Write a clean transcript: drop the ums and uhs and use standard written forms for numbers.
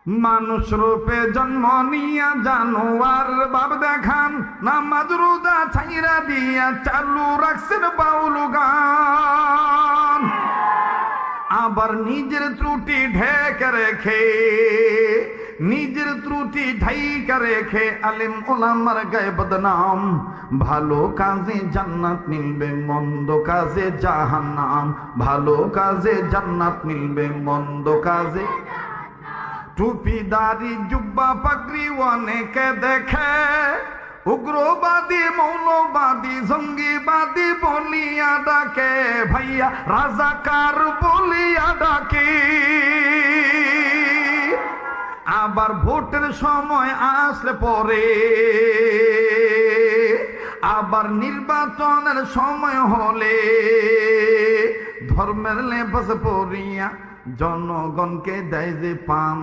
মানুষ রূপে জন্ম নিয়া জানোয়ার বাপ দেখান, নামাজ রোজা ছাইরা দিয়া চালু রাখছেন বাউল গান। আবার নিজের ত্রুটি ঢেকে রেখে, নিজের ত্রুটি ঢাইকা রেখে আলিম ওলামার গায়ে বদনাম। ভালো কাজে জান্নাত মিলবে, মন্দ কাজে জাহান্নাম। ভালো কাজে জান্নাত মিলবে, মন্দ কাজে। টুপিদারি জুব্বা পাগড়ি অনেকে দেখে, উগ্রবাদী মৌলবাদী জঙ্গিবাদী বলিয়া ডাকে, ভাইয়া রাজাকার বলিয়া ডাকে। আবার ভোটের সময় আসলে পরে, আবার নির্বাচনের সময় হলে ধর্মের লেবাস পরিয়া জনগণকে দেয় যে পান।